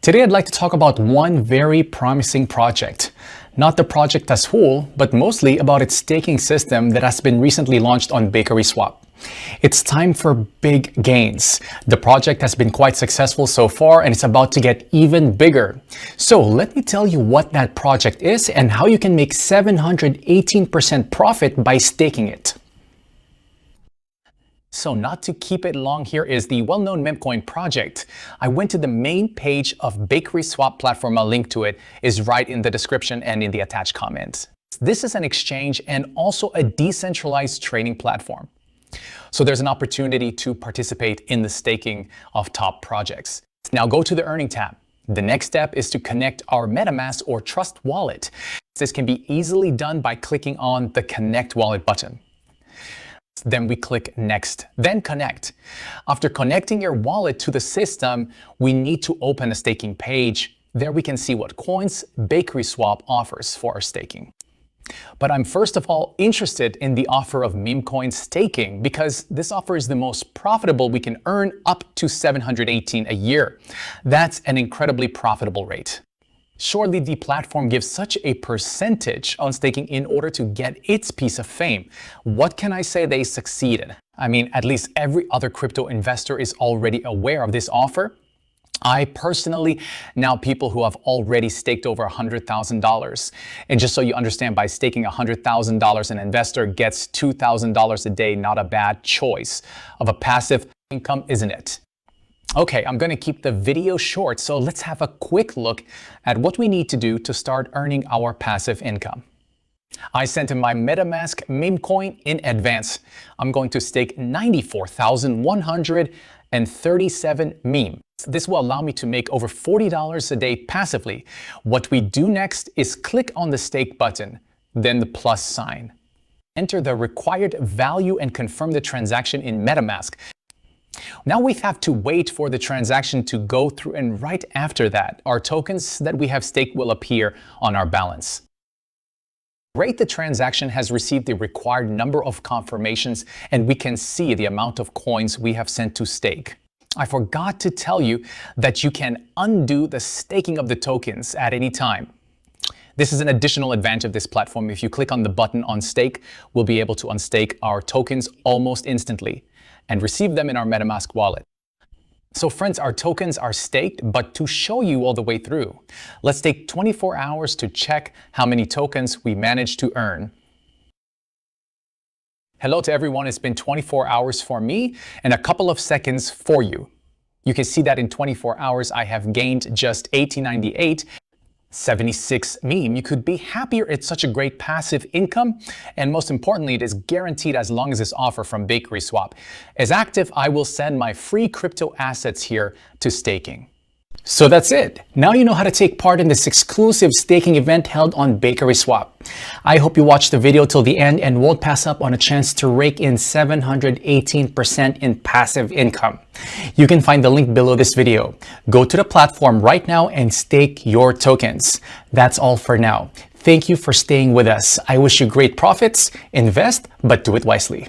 Today I'd like to talk about one very promising project. Not the project as whole, but mostly about its staking system that has been recently launched on BakerySwap. It's time for big gains. The project has been quite successful so far and it's about to get even bigger. So let me tell you what that project is and how you can make 718% profit by staking it. So not to keep it long, here is the well-known Memecoin project. I went to the main page of BakerySwap platform. A link to it is right in the description and in the attached comments. This is an exchange and also a decentralized trading platform. So there's an opportunity to participate in the staking of top projects. Now go to the earning tab. The next step is to connect our MetaMask or Trust wallet. This can be easily done by clicking on the Connect Wallet button. Then we click Next, then Connect. After connecting your wallet to the system, we need to open a staking page. There we can see what coins BakerySwap offers for our staking. But I'm first of all interested in the offer of Memecoin staking because this offer is the most profitable. We can earn up to 718 a year. That's an incredibly profitable rate. Surely the platform gives such a percentage on staking in order to get its piece of fame. What can I say? They succeeded. I mean, at least every other crypto investor is already aware of this offer. I personally know people who have already staked over $100,000. And just so you understand, by staking $100,000, an investor gets $2,000 a day. Not a bad choice of a passive income, isn't it? Okay, I'm going to keep the video short, so let's have a quick look at what we need to do to start earning our passive income. I sent in my MetaMask Memecoin in advance. I'm going to stake 94,137 meme. This will allow me to make over $40 a day passively. What we do next is click on the stake button, then the plus sign. Enter the required value and confirm the transaction in MetaMask. Now we have to wait for the transaction to go through, and right after that, our tokens that we have staked will appear on our balance. Rate the transaction has received the required number of confirmations, and we can see the amount of coins we have sent to stake. I forgot to tell you that you can undo the staking of the tokens at any time. This is an additional advantage of this platform. If you click on the button on stake, we'll be able to unstake our tokens almost instantly and receive them in our MetaMask wallet. So friends, our tokens are staked, but to show you all the way through, let's take 24 hours to check how many tokens we managed to earn. Hello to everyone, it's been 24 hours for me and a couple of seconds for you. You can see that in 24 hours, I have gained just 1898. 76 meme. You could be happier. It's such a great passive income. And most importantly, it is guaranteed as long as this offer from BakerySwap is active. I will send my free crypto assets here to staking. So that's it. Now you know how to take part in this exclusive staking event held on BakerySwap. I hope you watched the video till the end and won't pass up on a chance to rake in 718% in passive income. You can find the link below this video. Go to the platform right now and stake your tokens. That's all for now. Thank you for staying with us. I wish you great profits. Invest, but do it wisely.